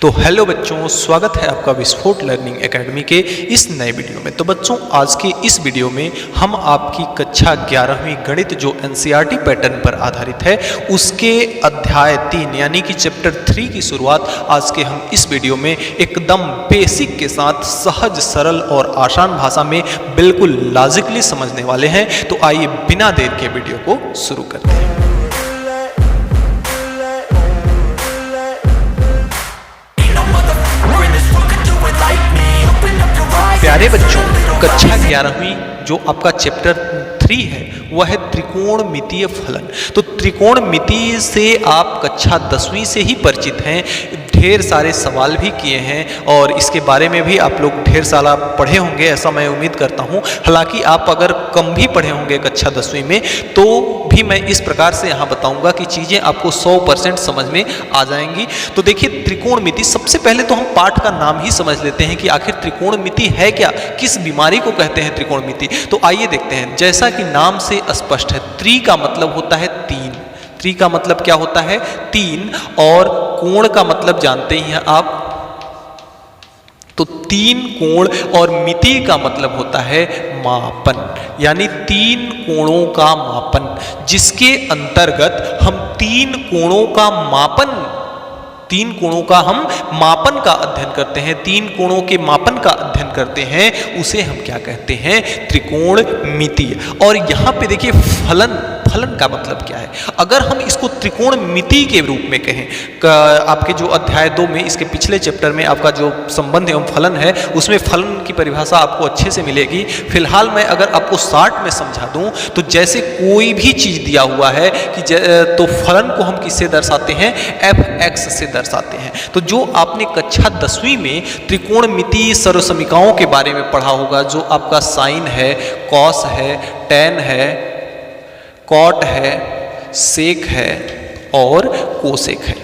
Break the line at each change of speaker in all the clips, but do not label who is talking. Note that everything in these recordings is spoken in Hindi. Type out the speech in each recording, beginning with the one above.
तो हेलो बच्चों, स्वागत है आपका विस्फोट लर्निंग एकेडमी के इस नए वीडियो में। तो बच्चों, आज के इस वीडियो में हम आपकी कक्षा 11वीं गणित जो एनसीईआरटी पैटर्न पर आधारित है उसके अध्याय 3 यानी कि चैप्टर 3 की शुरुआत आज के हम इस वीडियो में एकदम बेसिक के साथ सहज, सरल और आसान भाषा में बिल्कुल लॉजिकली समझने वाले हैं। तो आइए बिना देर के वीडियो को शुरू करते हैं। प्यारे बच्चों, कक्षा 11वीं जो आपका चैप्टर 3 है वह है त्रिकोणमितीय फलन। तो त्रिकोणमिति से आप कक्षा 10वीं से ही परिचित हैं, ढेर सारे सवाल भी किए हैं और इसके बारे में भी आप लोग ढेर सारा पढ़े होंगे, ऐसा मैं उम्मीद करता हूं। हालांकि आप अगर कम भी पढ़े होंगे कक्षा 10वीं में तो भी मैं इस प्रकार से यहाँ बताऊंगा कि चीज़ें आपको 100% समझ में आ जाएंगी। तो देखिए, त्रिकोणमिति, सबसे पहले तो हम पाठ का नाम ही समझ लेते हैं कि आखिर त्रिकोणमिति है क्या, किस बीमारी को कहते हैं त्रिकोणमिति। तो आइए देखते हैं। जैसा कि नाम से स्पष्ट है, त्रि का मतलब होता है 3। त्रि का मतलब क्या होता है? 3। और कोण का मतलब जानते ही हैं आप, तो 3 कोण, और मिति का मतलब होता है मापन, यानी 3 कोणों का मापन, जिसके अंतर्गत हम 3 कोणों का मापन, 3 कोणों का हम मापन का अध्ययन करते हैं, 3 कोणों के मापन का अध्ययन करते हैं, उसे हम क्या कहते हैं? त्रिकोणमिति। और यहाँ पे देखिए, फलन का मतलब क्या है? अगर हम इसको त्रिकोणमिति के रूप में कहें, आपके जो अध्याय 2 में, इसके पिछले चैप्टर में आपका जो संबंध एवं फलन है उसमें फलन की परिभाषा आपको अच्छे से मिलेगी। फिलहाल मैं अगर आपको शॉर्ट में समझा दूं तो जैसे कोई भी चीज दिया हुआ है कि तो फलन को हम किससे दर्शाते हैं? f(x) से दर्शाते हैं। तो जो आपने कक्षा 10वीं में त्रिकोणमिति सर्वसमीकाओं के बारे में पढ़ा होगा, जो आपका साइन है, कॉस है, टेन है, कॉट है, सेक है और कोसेक है,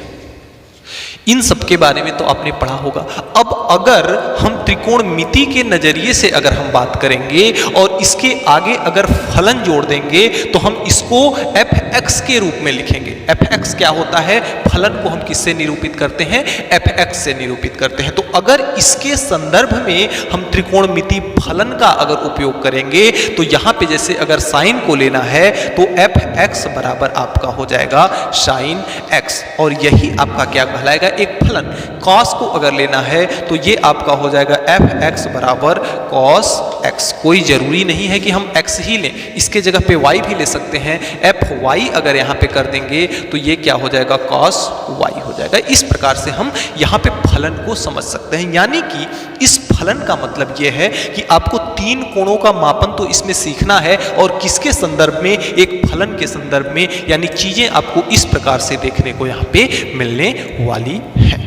इन सब के बारे में तो आपने पढ़ा होगा। अब अगर हम त्रिकोणमिति के नजरिए से अगर हम बात करेंगे और इसके आगे अगर फलन जोड़ देंगे तो हम इसको f(x) के रूप में लिखेंगे। f(x) क्या होता है? फलन को हम किससे निरूपित करते हैं? f(x) से निरूपित करते हैं। तो अगर इसके संदर्भ में हम त्रिकोणमिति फलन का अगर उपयोग करेंगे तो यहाँ पे जैसे अगर साइन को लेना है तो f(x) बराबर आपका हो जाएगा sin x, और यही आपका क्या कहलाएगा? एक फलन। कॉस को अगर लेना है तो ये आपका हो जाएगा f(x) बराबर cos x। कोई जरूरी नहीं है कि हम x ही लें, इसके जगह पे y भी ले सकते हैं। fy अगर यहाँ पे कर देंगे तो ये क्या हो जाएगा? cos y हो जाएगा। इस प्रकार से हम यहाँ पे फलन को समझ सकते हैं। यानी कि इस फलन का मतलब ये है कि आपको 3 कोणों का मापन तो इसमें सीखना है, और किसके संदर्भ में? एक फलन के संदर्भ में। यानी चीजें आपको इस प्रकार से देखने को यहाँ पे मिलने वाली है।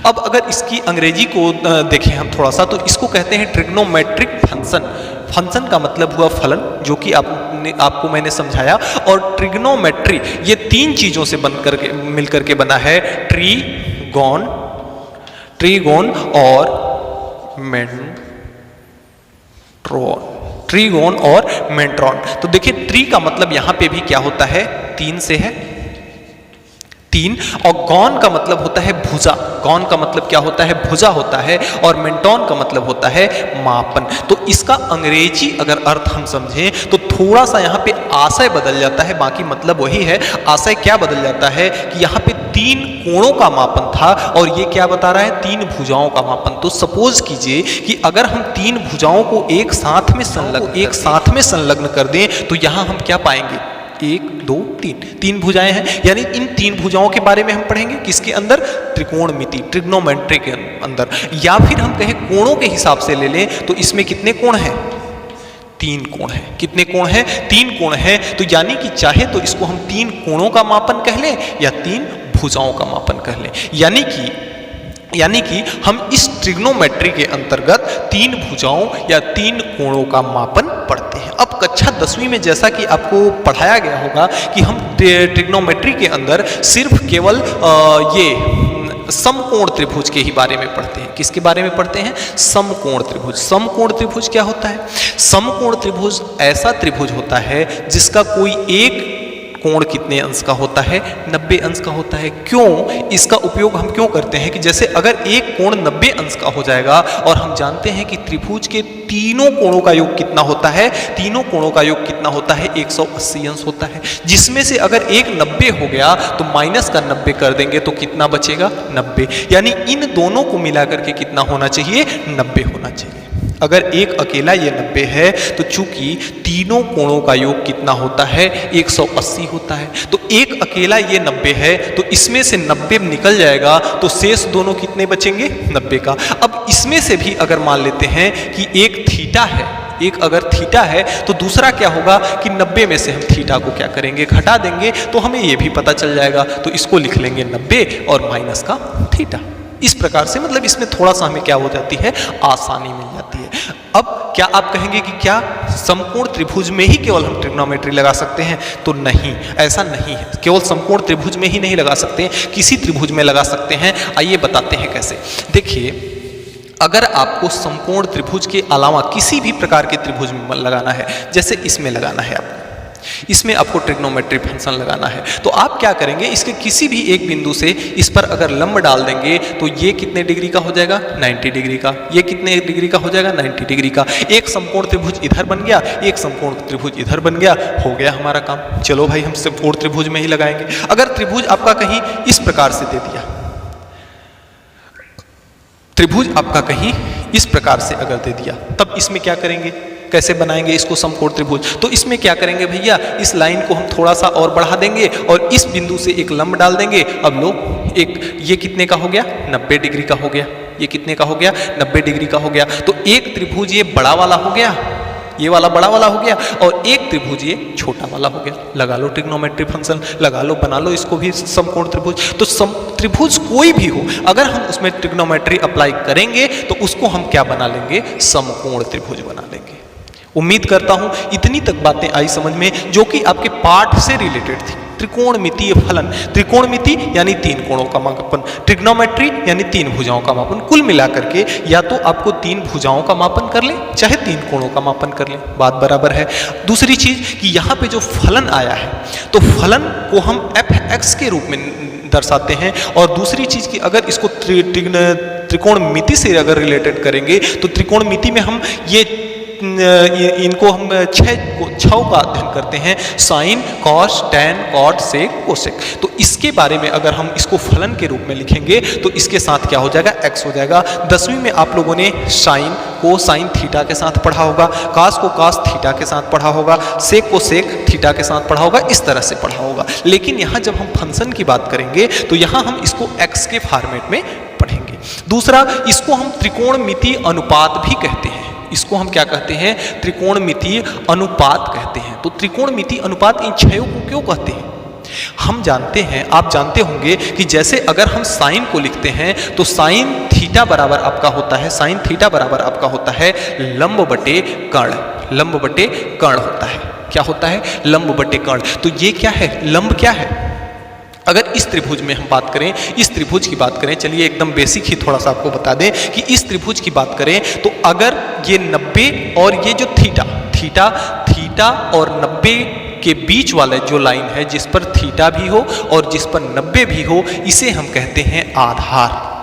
अब अगर इसकी अंग्रेजी को देखें हम थोड़ा सा, तो इसको कहते हैं ट्रिग्नोमेट्रिक फंक्शन। फंक्शन का मतलब हुआ फलन, जो कि आपको मैंने समझाया। और ट्रिग्नोमेट्री ये 3 चीजों से मिलकर के बना है, ट्रीगोन और मेट्रॉन। ट्रीगोन और मेट्रॉन। तो देखिए, ट्री का मतलब यहां पे भी क्या होता है? 3 से है, 3। और गौन का मतलब होता है भुजा। गौन का मतलब क्या होता है? भुजा होता है। और मेंटोन का मतलब होता है मापन। तो इसका अंग्रेजी अगर अर्थ हम समझें तो थोड़ा सा यहाँ पे आशय बदल जाता है, बाकी मतलब वही है। आशय क्या बदल जाता है कि यहाँ पे 3 कोणों का मापन था और ये क्या बता रहा है? 3 भुजाओं का मापन। तो सपोज कीजिए कि अगर हम 3 भुजाओं को एक साथ में संलग्न कर दें तो यहाँ हम क्या पाएंगे? 1 2 3 भुजाएं हैं। यानी इन 3 भुजाओं के बारे में हम पढ़ेंगे किसके अंदर? त्रिकोणमिति, ट्रिग्नोमेट्री के अंदर। या फिर हम कहें कोणों के हिसाब से ले लें तो इसमें कितने कोण हैं? 3 कोण हैं। कितने कोण हैं? 3 कोण हैं। तो यानी कि चाहे तो इसको हम 3 कोणों का मापन कह लें या 3 भुजाओं का मापन कह लें। यानी कि हम इस ट्रिग्नोमेट्री के अंतर्गत 3 भुजाओं या 3 कोणों का मापन पढ़ते हैं। अब कक्षा 10वीं में जैसा कि आपको पढ़ाया गया होगा कि हम ट्रिग्नोमेट्री के अंदर सिर्फ केवल ये समकोण त्रिभुज के ही बारे में पढ़ते हैं। किसके बारे में पढ़ते हैं? समकोण त्रिभुज। समकोण त्रिभुज क्या होता है? समकोण त्रिभुज ऐसा त्रिभुज होता है जिसका कोई एक कोण कितने अंश का होता है? 90 अंश का होता है। क्यों? इसका उपयोग हम क्यों करते हैं कि जैसे अगर एक कोण 90 अंश का हो जाएगा और हम जानते हैं कि त्रिभुज के तीनों कोणों का योग कितना होता है, तीनों कोणों का योग कितना होता है? 180 अंश होता है, जिसमें से अगर एक 90 हो गया तो माइनस का 90 कर देंगे तो कितना बचेगा? 90। यानी इन दोनों को मिलाकर के कितना होना चाहिए? 90 होना चाहिए। अगर एक अकेला ये 90 है तो चूंकि तीनों कोणों का योग कितना होता है? 180 होता है। तो एक अकेला ये 90 है तो इसमें से 90 निकल जाएगा तो शेष दोनों कितने बचेंगे? 90 का। अब इसमें से भी अगर मान लेते हैं कि एक थीटा है, एक अगर थीटा है तो दूसरा क्या होगा कि 90 में से हम थीटा को क्या करेंगे? घटा देंगे, तो हमें ये भी पता चल जाएगा। तो इसको लिख लेंगे 90 और माइनस का थीटा। इस प्रकार से मतलब इसमें थोड़ा सा हमें क्या हो जाती है? आसानी मिल जाती है। अब क्या आप कहेंगे कि क्या समकोण त्रिभुज में ही केवल हम ट्रिग्नोमेट्री लगा सकते हैं? तो नहीं, ऐसा नहीं है। केवल समकोण त्रिभुज में ही नहीं लगा सकते, किसी त्रिभुज में लगा सकते हैं। आइए बताते हैं कैसे। देखिए, अगर आपको समकोण त्रिभुज के अलावा किसी भी प्रकार के त्रिभुज में लगाना है, जैसे इसमें लगाना है आपको, इसमें आपको ट्रिग्नोमेट्री फंक्शन लगाना है, तो आप क्या करेंगे? इसके किसी भी एक बिंदु से इस पर अगर लंब डाल देंगे तो ये कितने डिग्री का हो जाएगा? 90 डिग्री का। ये कितने डिग्री का हो जाएगा? 90 डिग्री का। एक समकोण त्रिभुज इधर बन गया, एक समकोण त्रिभुज इधर बन गया, हो गया हमारा काम। चलो भाई, हम समकोण त्रिभुज में ही लगाएंगे। अगर त्रिभुज आपका कहीं इस प्रकार से दे दिया, त्रिभुज आपका कहीं इस प्रकार से अगर दे दिया, तब इसमें क्या करेंगे? कैसे बनाएंगे इसको समकोण त्रिभुज? तो इसमें क्या करेंगे भैया? इस लाइन को हम थोड़ा सा और बढ़ा देंगे और इस बिंदु से एक लंब डाल देंगे। अब लो, एक ये कितने का हो गया? 90 डिग्री का हो गया। ये कितने का हो गया? 90 डिग्री का हो गया। तो एक त्रिभुज ये बड़ा वाला हो गया, ये वाला बड़ा वाला हो गया, और एक त्रिभुज ये छोटा वाला हो गया। लगा लो ट्रिग्नोमेट्री फंक्शन, लगा लो, बना लो इसको भी समकोण त्रिभुज। तो त्रिभुज कोई भी हो, अगर हम उसमें ट्रिग्नोमेट्री अप्लाई करेंगे तो उसको हम क्या बना लेंगे? समकोण त्रिभुज बना लेंगे। उम्मीद करता हूं इतनी तक बातें आई समझ में, जो कि आपके पाठ से रिलेटेड थी। त्रिकोणमितीय फलन, त्रिकोणमिति यानी तीन कोणों का मापन, ट्रिग्नोमेट्री यानी तीन भुजाओं का मापन। कुल मिलाकर के या तो आपको तीन भुजाओं का मापन कर ले, चाहे तीन कोणों का मापन कर ले, बात बराबर है। दूसरी चीज कि यहाँ पे जो फलन आया है, तो फलन को हम f(x) के रूप में दर्शाते हैं। और दूसरी चीज कि अगर इसको त्रिकोणमिति से अगर रिलेटेड करेंगे तो त्रिकोणमिति में हम इनको हम छह का अध्ययन करते हैं, साइन, कॉस, टैन, कॉट, सेक, कोसेक। तो इसके बारे में अगर हम इसको फलन के रूप में लिखेंगे तो इसके साथ क्या हो जाएगा? x हो जाएगा। 10वीं में आप लोगों ने साइन को साइन थीटा के साथ पढ़ा होगा, कास को कास थीटा के साथ पढ़ा होगा, सेक को सेक थीटा के साथ पढ़ा होगा, इस तरह से पढ़ा होगा। लेकिन यहाँ जब हम फंक्शन की बात करेंगे तो यहाँ हम इसको x के फॉर्मेट में पढ़ेंगे। दूसरा, इसको हम त्रिकोणमितीय अनुपात भी कहते हैं। इसको हम क्या कहते हैं? त्रिकोणमितीय अनुपात कहते हैं। तो त्रिकोणमितीय अनुपात इन छयों को क्यों कहते हैं? हम जानते हैं, आप जानते होंगे कि जैसे अगर हम साइन को लिखते हैं तो साइन थीटा बराबर आपका होता है, साइन थीटा बराबर आपका होता है लंब बटे कर्ण, लंब बटे कर्ण होता है। क्या होता है? लंब बटे कर्ण। तो ये क्या है? लंब क्या है? अगर इस त्रिभुज में हम बात करें, इस त्रिभुज की बात करें, चलिए एकदम बेसिक ही थोड़ा सा आपको बता दें कि इस त्रिभुज की बात करें तो अगर ये 90 और ये जो थीटा और 90 के बीच वाला जो लाइन है, जिस पर थीटा भी हो और जिस पर 90 भी हो, इसे हम कहते हैं आधार।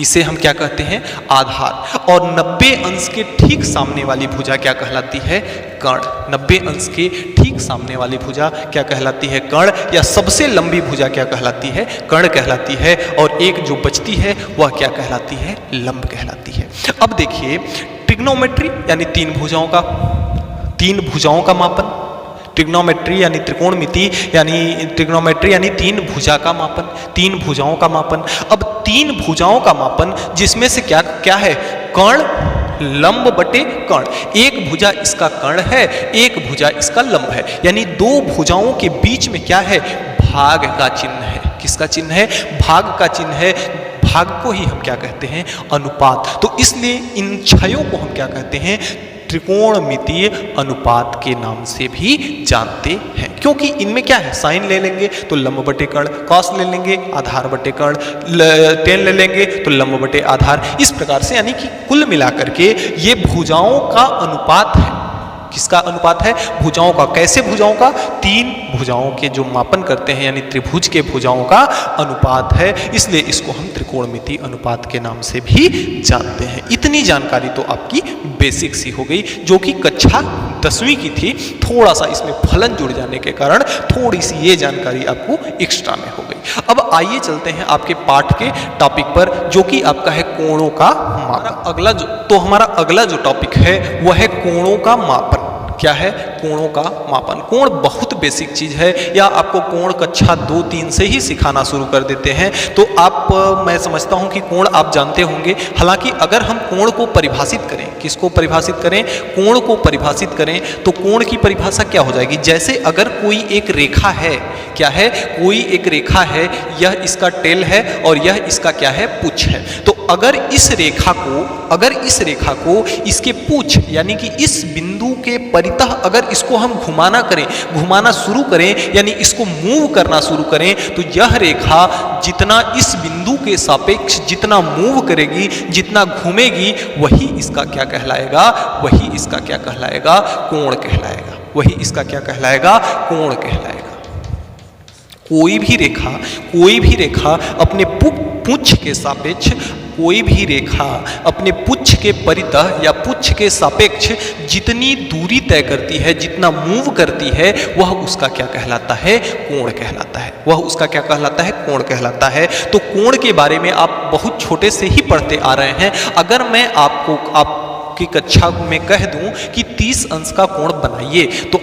इसे हम क्या कहते हैं? आधार। और 90 अंश के ठीक सामने वाली भुजा क्या कहलाती है? कर्ण। 90 अंश के ठीक सामने वाली भुजा क्या कहलाती है? कर्ण। या सबसे लंबी भुजा क्या कहलाती है? कर्ण कहलाती है। और एक जो बचती है वह क्या कहलाती है? लंब कहलाती है। अब देखिए, ट्रिग्नोमेट्री यानी तीन भुजाओं का मापन, ट्रिग्नोमेट्री यानी त्रिकोणमिति यानी ट्रिग्नोमेट्री यानी तीन भुजा का मापन, तीन भुजाओं का मापन। अब तीन भुजाओं का मापन जिसमें से क्या क्या है? कर्ण, लंब बटे कर्ण। एक भुजा इसका कर्ण है, एक भुजा इसका लंब है, यानी दो भुजाओं के बीच में क्या है? भाग का चिन्ह है। किसका चिन्ह है? भाग का चिन्ह है। भाग को ही हम क्या कहते हैं? अनुपात। तो इसलिए इन छयों को हम क्या कहते हैं? त्रिकोणमितीय अनुपात के नाम से भी जानते हैं, क्योंकि इनमें क्या है? साइन ले लेंगे तो लंब बटे कर्ण, कॉस ले लेंगे आधार बटे कर्ण, टेन ले लेंगे तो लंब बटे आधार। इस प्रकार से यानी कि कुल मिलाकर के ये भुजाओं का अनुपात है। किसका अनुपात है? भुजाओं का। कैसे भुजाओं का? 3 भुजाओं के जो मापन करते हैं यानी त्रिभुज के भुजाओं का अनुपात है, इसलिए इसको हम त्रिकोणमितीय अनुपात के नाम से भी जानते हैं। इतनी जानकारी तो आपकी बेसिक सी हो गई, जो कि कक्षा 10वीं की थी। थोड़ा सा इसमें फलन जुड़ जाने के कारण थोड़ी सी ये जानकारी आपको एक्स्ट्रा में हो गई। अब आइए चलते हैं आपके पाठ के टॉपिक पर, जो कि आपका है कोणों का मापन। हमारा अगला जो टॉपिक है वह है कोणों का मापन। क्या है? कोणों का मापन। कोण बहुत बेसिक चीज है, या आपको कोण कक्षा 2-3 से ही सिखाना शुरू कर देते हैं, तो मैं समझता हूं कि कोण आप जानते होंगे। हालांकि अगर हम कोण को परिभाषित करें, किसको परिभाषित करें? कोण को परिभाषित करें, तो कोण की परिभाषा क्या हो जाएगी? जैसे अगर कोई एक रेखा है, क्या है? कोई एक रेखा है, यह इसका टेल है और यह इसका क्या है? पुच्छ है। तो अगर इस रेखा को इसके पुच्छ यानी कि इस बिंदु के परितः अगर इसको हम घुमाना शुरू करें यानी इसको मूव करना शुरू करें, तो यह रेखा जितना इस बिंदु के सापेक्ष जितना मूव करेगी, जितना घूमेगी, वही इसका क्या कहलाएगा? वही इसका क्या कहलाएगा? कोण कहलाएगा। वही इसका क्या कहलाएगा? कोण कहलाएगा। कोई भी रेखा अपने पुच्छ के सापेक्ष, कोई भी रेखा अपने पुच्छ के परितः या पुच्छ के सापेक्ष जितनी दूरी तय करती है, जितना मूव करती है, वह उसका क्या कहलाता है? कोण कहलाता है। वह उसका क्या कहलाता है? कोण कहलाता है। तो कोण के बारे में आप बहुत छोटे से ही पढ़ते आ रहे हैं। अगर मैं आपकी कक्षा में कह दूं कि 30 अंश का कोण बनाइए, तो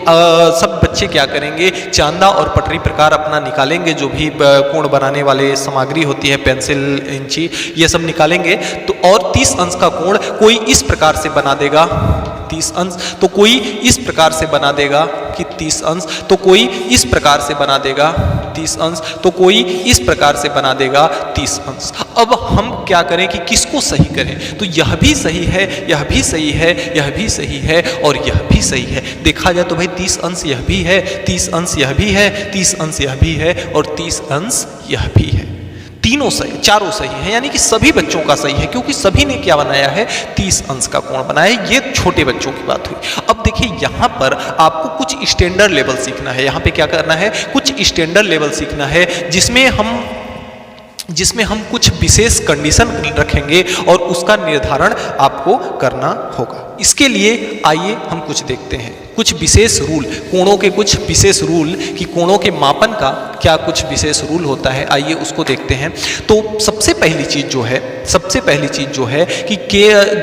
सब बच्चे क्या करेंगे? चांदा और पटरी प्रकार अपना निकालेंगे, जो भी कोण बनाने वाले सामग्री होती है, पेंसिल, इंची, ये सब निकालेंगे। तो और 30 अंश का कोण कोई इस प्रकार से बना देगा 30 अंश, तो कोई इस प्रकार से बना देगा कि 30 अंश, तो कोई इस प्रकार से बना देगा 30 अंश, तो कोई इस प्रकार से बना देगा 30 अंश। अब हम क्या करें कि किसको सही करें? तो यह भी सही है, यह भी सही है, यह भी सही है और यह भी सही है। देखा जाए तो भाई 30 अंश यह भी है, 30 अंश यह भी है, 30 अंश यह भी है और 30 अंश यह भी है। तीनों सही, चारों सही है, यानी कि सभी बच्चों का सही है, क्योंकि सभी ने क्या बनाया है? 30 अंश का कोण बनाया। ये छोटे बच्चों की बात हुई। अब देखिए यहाँ पर आपको कुछ स्टैंडर्ड लेवल सीखना है। यहाँ पे क्या करना है? कुछ स्टैंडर्ड लेवल सीखना है, जिसमें हम कुछ विशेष कंडीशन रखेंगे और उसका निर्धारण आपको करना होगा। इसके लिए आइए हम कुछ देखते हैं, कुछ विशेष रूल, कोणों के कुछ विशेष रूल, कि कोणों के मापन का क्या कुछ विशेष रूल होता है। आइए उसको देखते हैं। तो सबसे पहली चीज जो है कि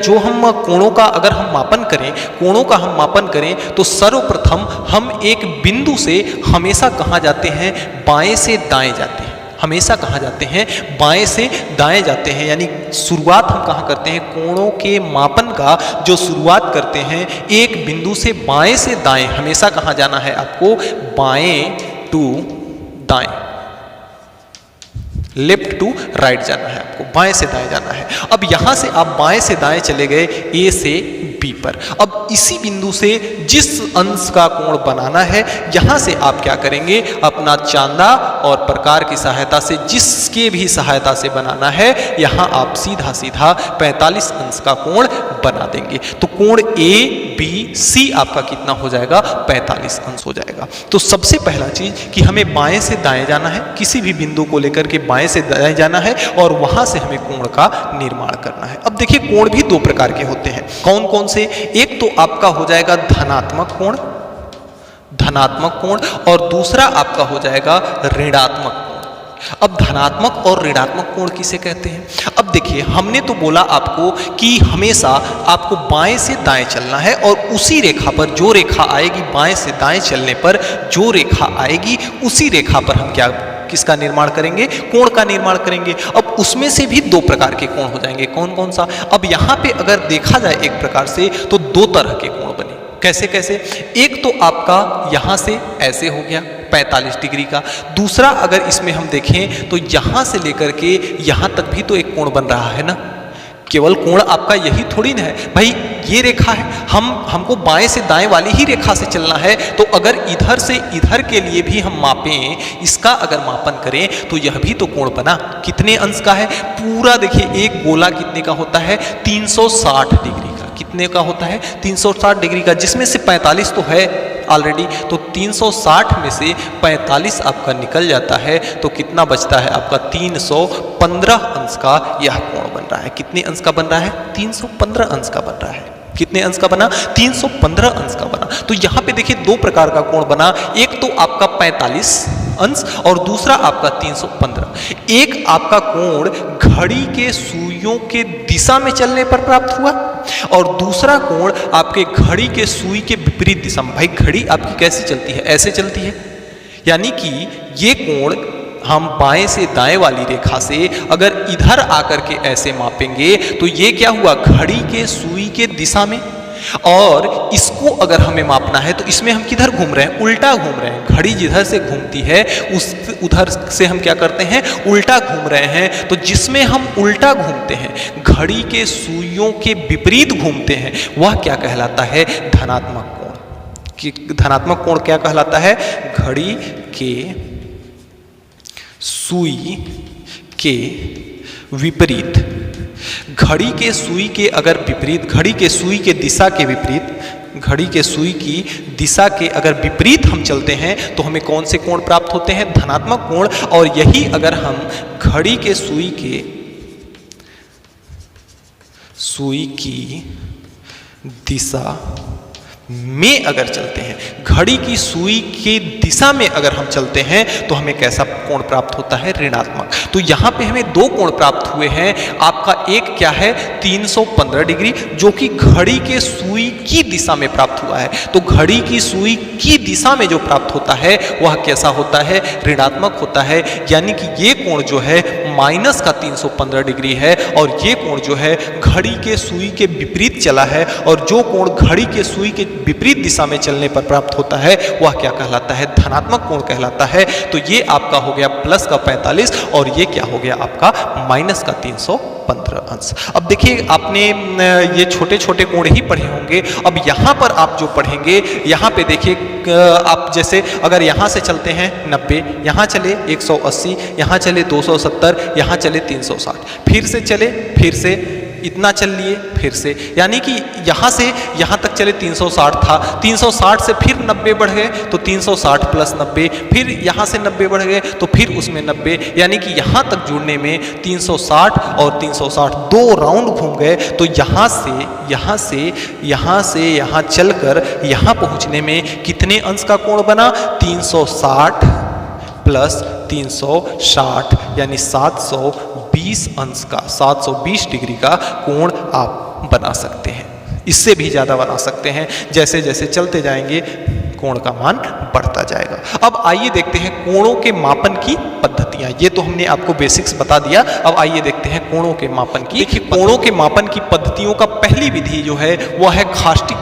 जो हम कोणों का अगर हम मापन करें, तो सर्वप्रथम हम एक बिंदु से हमेशा कहाँ जाते हैं? बाएं से दाएं जाते हैं। हमेशा कहाँ जाते हैं? बाएं से दाएं जाते हैं। यानी शुरुआत हम कहाँ करते हैं? कोणों के मापन का जो शुरुआत करते हैं एक बिंदु से बाएं से दाएं। हमेशा कहाँ जाना है आपको? बाएं टू दाएं, लेफ्ट टू राइट जाना है आपको, बाएं से दाएं जाना है। अब यहां से आप बाएं से दाएं चले गए ए से बी पर। अब इसी बिंदु से जिस अंश का कोण बनाना है, यहां से आप क्या करेंगे? अपना चांदा और प्रकार की सहायता से, जिसके भी सहायता से बनाना है, यहां आप सीधा 45 अंश का कोण बना देंगे। तो कोण ए बी सी आपका कितना हो जाएगा? 45 अंश हो जाएगा। तो सबसे पहला चीज कि हमें बाएं से दाएं जाना है, किसी भी बिंदु को लेकर के बाएं से दाएं जाना है और वहां से हमें कोण का निर्माण करना है। अब देखिए कोण भी 2 प्रकार के होते हैं। कौन कौन से? एक तो आपका हो जाएगा धनात्मक कोण और दूसरा आपका हो जाएगा ऋणात्मक कोण। अब धनात्मक और ऋणात्मक कोण किसे कहते हैं? अब देखिए हमने तो बोला आपको कि हमेशा आपको बाएं से दाएं चलना है और उसी रेखा पर जो रेखा आएगी, बाएं से दाएं चलने पर जो रेखा आएगी, उसी रेखा पर हम किसका निर्माण करेंगे? कोण का निर्माण करेंगे। अब उसमें से भी 2 प्रकार के कोण हो जाएंगे। कौन कौन सा? अब यहाँ पे अगर देखा जाए एक प्रकार से, तो 2 तरह के कोण बने। कैसे कैसे? एक तो आपका यहां से ऐसे हो गया 45 डिग्री का। दूसरा अगर इसमें हम देखें तो यहां से लेकर के यहां तक भी तो एक कोण बन रहा है ना। केवल कोण आपका यही थोड़ी ना है भाई, ये रेखा है, हमको बाएं से दाएं वाली ही रेखा से चलना है। तो अगर इधर से इधर के लिए भी हम मापें, इसका अगर मापन करें, तो यह भी तो कोण बना। कितने अंश का है? पूरा देखिए एक गोला कितने का होता है? 360 डिग्री का। कितने का होता है 360 डिग्री का, जिसमें से 45 तो है ऑलरेडी, तो 360 में से 45 आपका निकल जाता है, तो कितना बचता है आपका 315 अंश का यह कोण बन रहा है। कितने अंश का बन रहा है? 315 अंश का बन रहा है। कितने अंश का बना? 315 अंश का बना। तो यहाँ पे देखिए दो प्रकार का कोण बना, एक तो आपका 45 अंश और दूसरा आपका 315। एक आपका कोण घड़ी के सुइयों के दिशा में चलने पर प्राप्त हुआ और दूसरा कोण आपके घड़ी के सुई के विपरीत दिशा में। भाई घड़ी आपकी कैसे चलती है? ऐसे चलती है, यानी कि ये कोण हम बाएं से दाएं वाली रेखा से अगर इधर आकर के ऐसे मापेंगे तो ये क्या हुआ? घड़ी के सुई के दिशा में। और इसको अगर हमें मापना है तो इसमें हम किधर घूम रहे हैं? उल्टा घूम रहे हैं। घड़ी जिधर से घूमती है उस उधर से हम क्या करते हैं? उल्टा घूम रहे हैं। तो जिसमें हम उल्टा घूमते हैं, घड़ी के सुइयों के विपरीत घूमते हैं, वह क्या कहलाता है? धनात्मक कोण। कि धनात्मक कोण क्या कहलाता है? घड़ी के सुई के विपरीत, घड़ी के सुई के अगर विपरीत, घड़ी के सुई के दिशा के विपरीत, घड़ी के सुई की दिशा के अगर विपरीत हम चलते हैं तो हमें कौन से कोण प्राप्त होते हैं? धनात्मक कोण। और यही अगर हम घड़ी के सुई की दिशा में अगर चलते हैं, घड़ी की सुई की दिशा में अगर हम चलते हैं तो हमें कैसा कोण प्राप्त होता है? ऋणात्मक। तो यहाँ पे हमें दो कोण प्राप्त हुए हैं। आपका एक क्या है? 315 डिग्री, जो कि घड़ी के सुई की दिशा में प्राप्त हुआ है। तो घड़ी की सुई की दिशा में जो प्राप्त होता है वह कैसा होता है? ऋणात्मक होता है। यानी कि ये कोण जो है माइनस का 315 डिग्री है और ये कोण जो है घड़ी के सुई के विपरीत चला है, और जो कोण घड़ी के सुई के विपरीत दिशा में चलने पर प्राप्त होता है वह क्या कहलाता है? धनात्मक कोण कहलाता है। तो ये आपका हो गया प्लस का 45 और ये क्या हो गया आपका माइनस का 315 अंश। अब देखिए आपने ये छोटे छोटे कोण ही पढ़े होंगे। अब यहाँ पर आप जो पढ़ेंगे, यहाँ पे देखिए आप जैसे अगर यहाँ से चलते हैं 90, यहाँ चले 180, यहाँ चले 270, यहाँ चले 360, फिर से चले, फिर से इतना चल लिए, फिर से, यानी कि यहाँ से यहाँ तक चले 360 था, 360 से फिर 90 बढ़ गए तो 360 प्लस 90, फिर यहाँ से 90 बढ़ गए तो फिर उसमें 90, यानी कि यहाँ तक जुड़ने में 360 और 360 दो राउंड घूम गए। तो यहाँ से यहाँ चलकर यहाँ पहुँचने में कितने अंश का कोण बना? 360 प्लस 360 यानी 720 अंश का, 720 डिग्री का कोण आप बना सकते हैं। इससे भी ज़्यादा बना सकते हैं। जैसे जैसे चलते जाएंगे कोण का मान बढ़ता जाएगा। अब आइए देखते हैं कोणों के मापन की पद्धतियां। ये तो हमने आपको बेसिक्स बता दिया। अब आइए देखते हैं कोणों के मापन की। देखिए कोणों के मापन की पद्धतियों का पहली विधि जो है वह है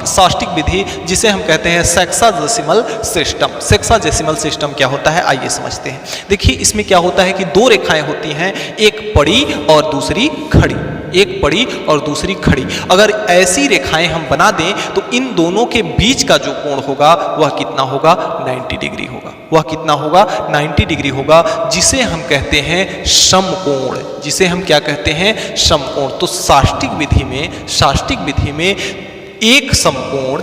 साष्टिक विधि, जिसे हम कहते हैं सेक्साडेसिमल सिस्टम। सेक्साडेसिमल सिस्टम क्या होता है आइए समझते हैं। देखिए इसमें क्या होता है कि दो रेखाएं होती हैं, एक पड़ी और दूसरी खड़ी, एक पड़ी और दूसरी खड़ी। अगर ऐसी रेखाएं हम बना दें तो इन दोनों के बीच का जो कोण होगा वह कितना होगा? 90 डिग्री होगा। वह कितना होगा? 90 डिग्री होगा, जिसे हम कहते हैं समकोण। जिसे हम क्या कहते हैं? समकोण। तो साष्टिक विधि में एक समकोण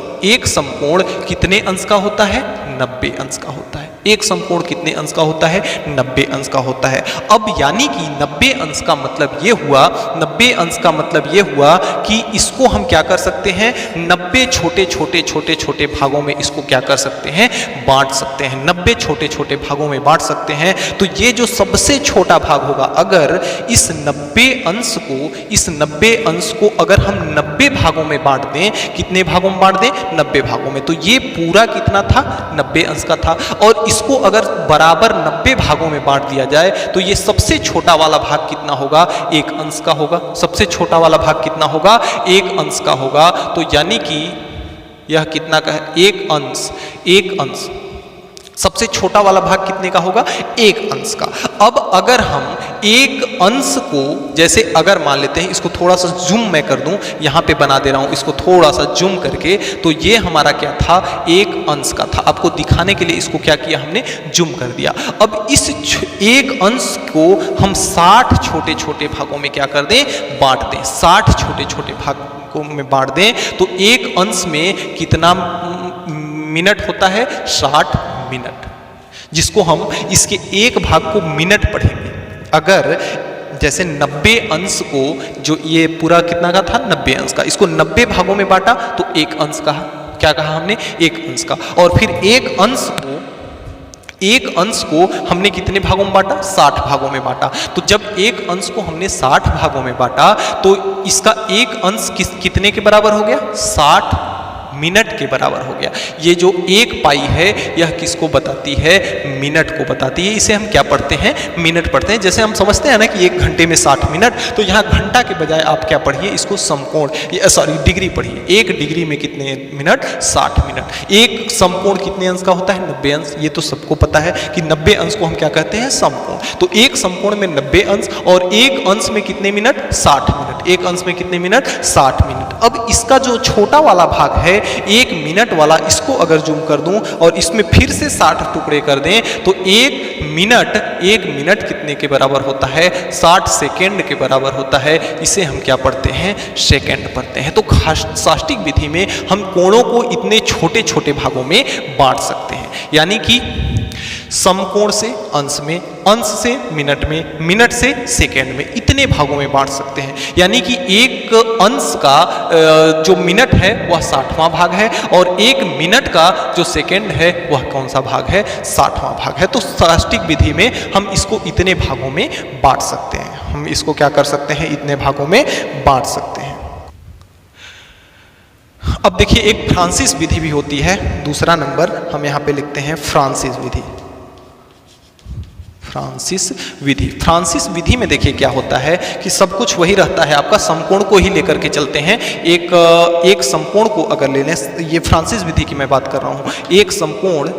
कितने अंश का होता है? 90 अंश का होता है। एक समकोण कितने अंश का होता है? 90 अंश का होता है। अब यानी कि 90 अंश का मतलब ये हुआ, 90 अंश का मतलब ये हुआ कि इसको हम क्या कर सकते हैं? 90 छोटे भागों में इसको क्या कर सकते हैं? बांट सकते हैं। 90 छोटे भागों में बांट सकते हैं। तो ये जो सबसे छोटा भाग होगा, अगर इस 90 अंश को अगर हम 90 भागों में बांट दें, कितने भागों में बांट दें? 90 भागों में। तो ये पूरा कितना था? 90 अंश का था। और इसको अगर बराबर 90 भागों में बांट दिया जाए तो ये सबसे छोटा वाला भाग कितना होगा? 1 अंश का होगा। सबसे छोटा वाला भाग कितना होगा? 1 अंश का होगा। तो यानी कि यह कितना का है? 1 अंश। सबसे छोटा वाला भाग कितने का होगा? 1 अंश का। अब अगर हम 1 अंश को, जैसे अगर मान लेते हैं, इसको थोड़ा सा जूम मैं कर दूं, यहाँ पे बना दे रहा हूँ इसको थोड़ा सा जूम करके, तो ये हमारा क्या था? 1 अंश का था। आपको दिखाने के लिए इसको क्या किया हमने? जूम कर दिया। अब इस 1 अंश को हम 60 छोटे भागों में क्या कर दें? बांट दें। 60 छोटे भाग को में बांट दें तो एक अंश में कितना मिनट होता है? 60 मिनट, जिसको हम इसके एक भाग को मिनट पढ़ेंगे। अगर जैसे 90 अंश को, जो ये पूरा कितना का था? 90 अंश का, इसको 90 भागों में बांटा तो एक अंश कहा। क्या कहा हमने? एक अंश का। और फिर एक अंश को हमने कितने भागों में बांटा? 60 भागों में बांटा। तो जब एक अंश को हमने 60 भागों में बांटा तो इसका एक अंश कितने के बराबर हो गया? 60 मिनट के बराबर हो गया। ये जो एक पाई है यह किसको बताती है? मिनट को बताती है। इसे हम क्या पढ़ते हैं? मिनट पढ़ते हैं। जैसे हम समझते हैं ना कि एक घंटे में 60 मिनट, तो यहाँ घंटा के बजाय आप क्या पढ़िए? इसको समकोण, डिग्री पढ़िए। एक डिग्री में कितने मिनट? 60 मिनट। एक समकोण कितने अंश का होता है? 90 अंश। ये तो सबको पता है कि 90 अंश को हम क्या कहते हैं? समकोण। तो एक समकोण में 90 अंश और एक अंश में कितने मिनट? 60 मिनट। एक अंश में कितने मिनट? 60 मिनट। अब इसका जो छोटा वाला भाग है, एक मिनट वाला, इसको अगर जूम कर दूं और इसमें फिर से 60 टुकड़े कर दें तो एक मिनट कितने के बराबर होता है? 60 सेकेंड के बराबर होता है। इसे हम क्या पढ़ते हैं? सेकेंड पढ़ते हैं। तो शास्त्रीय विधि में हम कोणों को इतने छोटे छोटे भागों में बांट सकते हैं, यानी कि समकोण से अंश में, अंश से मिनट में, मिनट से सेकेंड में, इतने भागों में बांट सकते हैं। यानी कि एक अंश का जो मिनट है वह 60वां भाग है और एक मिनट का जो सेकेंड है वह कौन सा भाग है? 60वां भाग है। तो शास्त्रीय विधि में हम इसको इतने भागों में बांट सकते हैं। हम इसको क्या कर सकते हैं? इतने भागों में बांट सकते हैं। अब देखिए, एक फ्रांसिस विधि भी होती है। दूसरा नंबर हम यहाँ पे लिखते हैं फ्रांसिस विधि। फ्रांसिस विधि। फ्रांसिस विधि में देखिए क्या होता है कि सब कुछ वही रहता है। आपका समकोण को ही लेकर के चलते हैं। एक समकोण को अगर ले लें, ये फ्रांसिस विधि की मैं बात कर रहा हूँ, एक समकोण,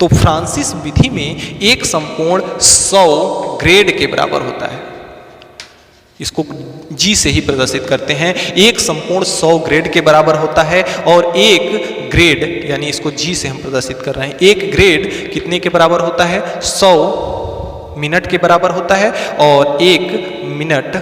तो फ्रांसिस विधि में एक समकोण 100 ग्रेड के बराबर होता है। इसको जी से ही प्रदर्शित करते हैं। एक समकोण 100 ग्रेड के बराबर होता है और एक ग्रेड, यानी इसको जी से हम प्रदर्शित कर रहे हैं, एक ग्रेड कितने के बराबर होता है? 100 मिनट के बराबर होता है और एक मिनट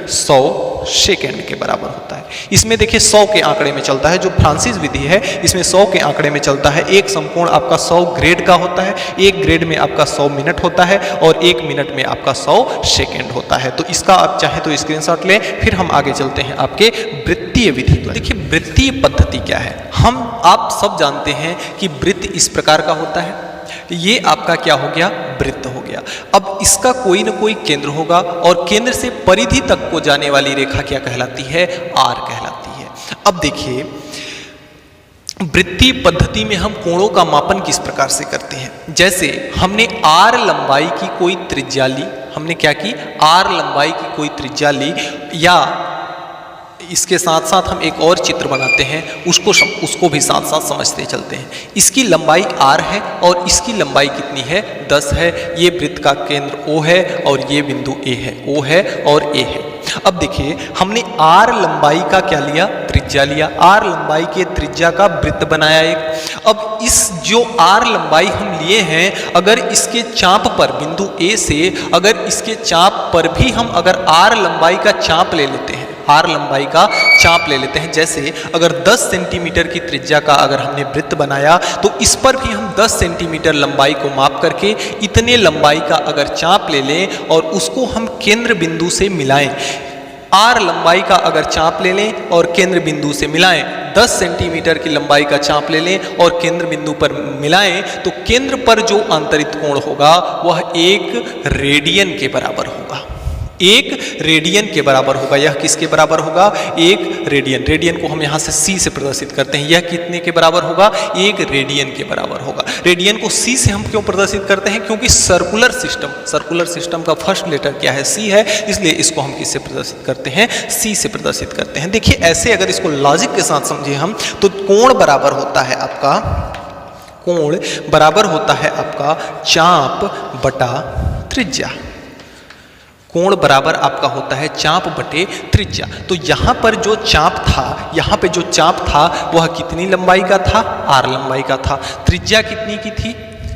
100 सेकेंड के बराबर होता है। इसमें देखिए 100 के आंकड़े में चलता है। जो फ्रांसिस विधि है इसमें 100 के आंकड़े में चलता है। एक समकोण आपका 100 ग्रेड का होता है, एक ग्रेड में आपका 100 मिनट होता है और एक मिनट में आपका 100 सेकेंड होता है। तो इसका आप चाहें तो स्क्रीनशॉट लें। फिर हम आगे चलते हैं आपके वृत्तीय विधि पर। देखिए वृत्तीय पद्धति क्या है? आप सब जानते हैं कि वृत्त इस प्रकार का होता है। ये आपका क्या हो गया? वृत्त हो गया। अब इसका कोई ना कोई केंद्र होगा और केंद्र से परिधि तक को जाने वाली रेखा क्या कहलाती है? आर कहलाती है। अब देखिए, वृत्तीय पद्धति में हम कोणों का मापन किस प्रकार से करते हैं? जैसे हमने आर लंबाई की कोई त्रिज्या ली, हमने क्या की? आर लंबाई की कोई त्रिज्या ली, या इसके साथ साथ हम एक और चित्र बनाते हैं, उसको भी साथ साथ समझते चलते हैं। इसकी लंबाई r है और इसकी लंबाई कितनी है? 10 है। ये वृत्त का केंद्र O है और ये बिंदु A है। O है और A है। अब देखिए, हमने r लंबाई का क्या लिया? त्रिज्या लिया। r लंबाई के त्रिज्या का वृत्त बनाया एक। अब इस जो r लंबाई हम लिए हैं, अगर इसके चाप पर, बिंदु A से अगर इसके चाप पर भी हम अगर r लंबाई का चाप ले लेते हैं, आर लंबाई का चाप ले लेते हैं, जैसे अगर 10 सेंटीमीटर की त्रिज्या का अगर हमने वृत्त बनाया तो इस पर भी हम 10 सेंटीमीटर लंबाई को माप करके इतने लंबाई का अगर चाप ले लें और उसको हम केंद्र बिंदु से मिलाएं, आर लंबाई का अगर चाप ले लें और केंद्र बिंदु से मिलाएं, 10 सेंटीमीटर की लंबाई का चाप ले लें और केंद्र बिंदु पर मिलाएं, तो केंद्र पर जो आंतरिक कोण होगा वह 1 रेडियन के बराबर होगा। 1 रेडियन के बराबर होगा। यह किसके बराबर होगा? 1 रेडियन। रेडियन को हम यहाँ से C से प्रदर्शित करते हैं। यह कितने के बराबर होगा? 1 रेडियन के बराबर होगा। रेडियन को C से हम क्यों प्रदर्शित करते हैं? क्योंकि सर्कुलर सिस्टम का फर्स्ट लेटर क्या है? C है, इसलिए इसको हम किससे प्रदर्शित करते हैं? C से प्रदर्शित करते हैं। देखिए, ऐसे अगर इसको लॉजिक के साथ समझे हम, तो कोण बराबर होता है आपका, कोण बराबर होता है आपका चाप बटा त्रिज्या। कोण बराबर आपका होता है चाप बटे त्रिज्या। तो यहाँ पर जो चाप था, यहाँ पे जो चाप था वह कितनी लंबाई का था? आर लंबाई का था। त्रिज्या कितनी की थी?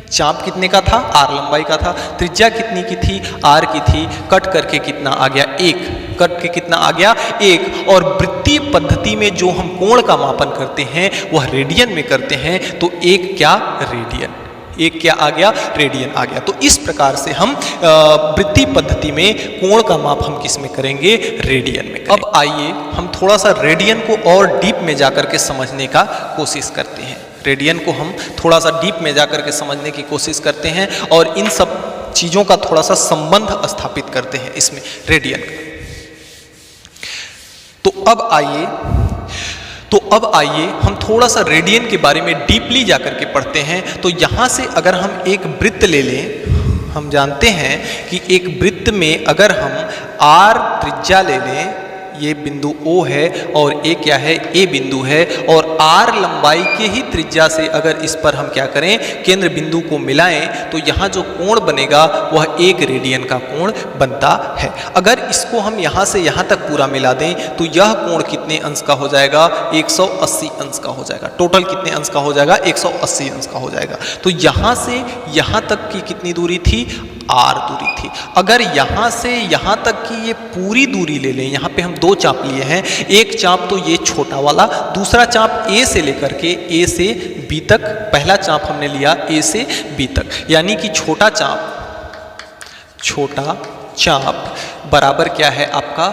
चाप कितने का था, आर लंबाई का था, त्रिज्या कितनी की थी, आर की थी, कट करके कितना आ गया, एक, कट के कितना आ गया, एक। और वृत्तीय पद्धति में जो हम कोण का मापन करते हैं वह रेडियन में करते हैं, तो एक क्या, रेडियन, एक क्या आ गया, रेडियन आ गया। तो इस प्रकार से हम वृत्तीय पद्धति में कोण का माप हम किस में करेंगे, रेडियन में करेंगे। अब आइए हम थोड़ा सा रेडियन को और डीप में जाकर के समझने का कोशिश करते हैं। रेडियन को हम थोड़ा सा डीप में जाकर के समझने की कोशिश करते हैं और इन सब चीज़ों का थोड़ा सा संबंध स्थापित करते हैं इसमें रेडियन का। तो अब आइए हम थोड़ा सा रेडियन के बारे में डीपली जाकर के पढ़ते हैं। तो यहाँ से अगर हम एक वृत्त ले लें, हम जानते हैं कि एक वृत्त में अगर हम आर त्रिज्या ले लें, ये बिंदु O है और ए क्या है, ए बिंदु है, और आर लंबाई के ही त्रिज्या से अगर इस पर हम क्या करें, केंद्र बिंदु को मिलाएं, तो यहाँ जो कोण बनेगा वह एक रेडियन का कोण बनता है। अगर इसको हम यहाँ से यहाँ तक पूरा मिला दें तो यह कोण कितने अंश का हो जाएगा, 180 अंश का हो जाएगा। टोटल कितने अंश का हो जाएगा, 180 अंश का हो जाएगा। तो यहाँ से यहाँ तक की कितनी दूरी थी, आर दूरी थी। अगर यहाँ से यहाँ तक की ये पूरी दूरी ले लें, यहाँ पे हम दो चाप लिए हैं, एक चाप तो ये छोटा वाला, दूसरा चाप ए से लेकर के ए से बी तक, पहला चाप हमने लिया ए से बी तक, यानी कि छोटा चाप बराबर क्या है आपका,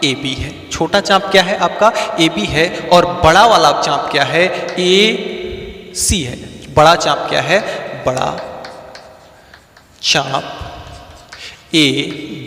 ए बी है। छोटा चाप क्या है आपका, ए बी है, और बड़ा वाला चाप क्या है, ए सी है। बड़ा चाप क्या है, बड़ा चाप ए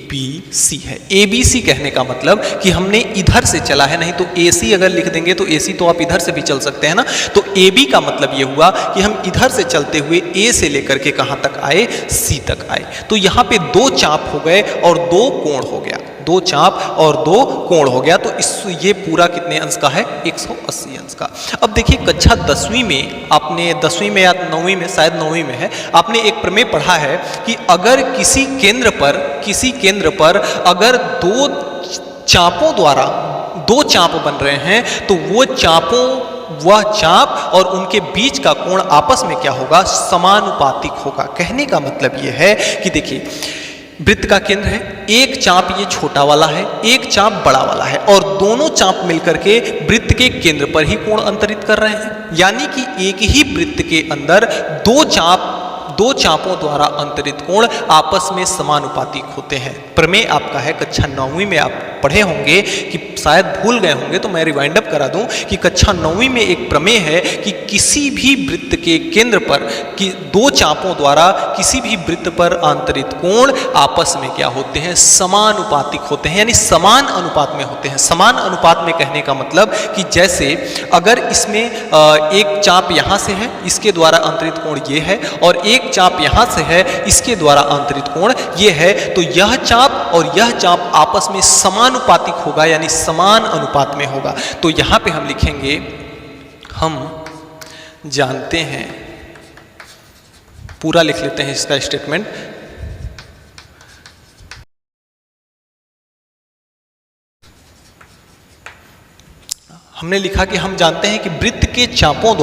बी सी है। ए बी सी कहने का मतलब कि हमने इधर से चला है, नहीं तो ए सी अगर लिख देंगे तो ए सी तो आप इधर से भी चल सकते हैं ना। तो ए बी का मतलब ये हुआ कि हम इधर से चलते हुए ए से लेकर के कहाँ तक आए, सी तक आए। तो यहाँ पे दो चाप हो गए और दो कोण हो गया, दो चाप और दो कोण हो गया। तो ये पूरा कितने अंश का है, 180 अंश का। अब देखिए कक्षा 10वीं में आपने, 10वीं में या 9वीं में, शायद 9वीं में है, आपने एक प्रमेय पढ़ा है कि अगर किसी केंद्र पर अगर दो चापों द्वारा दो चाप बन रहे हैं तो वह चाप और उनके बीच का कोण आपस में क्या होगा, समानुपातिक होगा। कहने का मतलब यह है कि देखिए वृत्त का केंद्र है, एक चाप ये छोटा वाला है, एक चाप बड़ा वाला है, और दोनों चाप मिलकर के वृत्त के केंद्र पर ही कोण अंतरित कर रहे हैं। यानी कि एक ही वृत्त के अंदर दो चापों द्वारा अंतरित कोण आपस में समानुपातिक होते हैं। प्रमेय आपका है, कक्षा 9वीं में आप पढ़े होंगे, कि शायद भूल गए होंगे तो मैं रिवाइंड अप करा दूं कि कक्षा 9वीं में एक प्रमेय है कि किसी भी वृत्त के केंद्र पर कि दो चापों द्वारा किसी भी वृत्त पर आंतरित कोण आपस में क्या होते हैं, समानुपातिक होते हैं, यानी समान अनुपात में होते हैं। समान अनुपात में कहने का मतलब कि जैसे अगर इसमें एक चाप यहाँ से है, इसके द्वारा आंतरित कोण ये है, और एक चाप यहाँ से है, इसके द्वारा आंतरित कोण ये है, तो यह चाप और यह चाप आपस में समानुपातिक होगा, यानी समान अनुपात में होगा। तो यहाँ पे हम लिखेंगे, हम जानते हैं, पूरा लिख लेते हैं इसका स्टेटमेंट। हमने लिखा कि हम जानते हैं कि वृत्त के चापों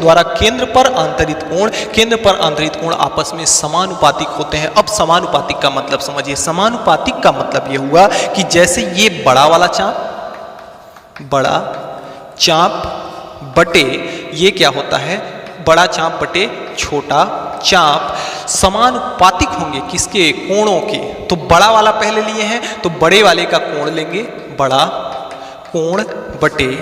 द्वारा केंद्र पर आंतरित कोण आपस में समानुपातिक होते हैं। अब समानुपातिक का मतलब समझिए। समानुपातिक का मतलब यह हुआ कि जैसे ये बड़ा वाला चाप बटे ये क्या होता है, बड़ा चाप बटे छोटा चाप समानुपातिक होंगे किसके, कोणों के। तो बड़ा वाला पहले लिए हैं तो बड़े वाले का कोण लेंगे, बड़ा कोण बटे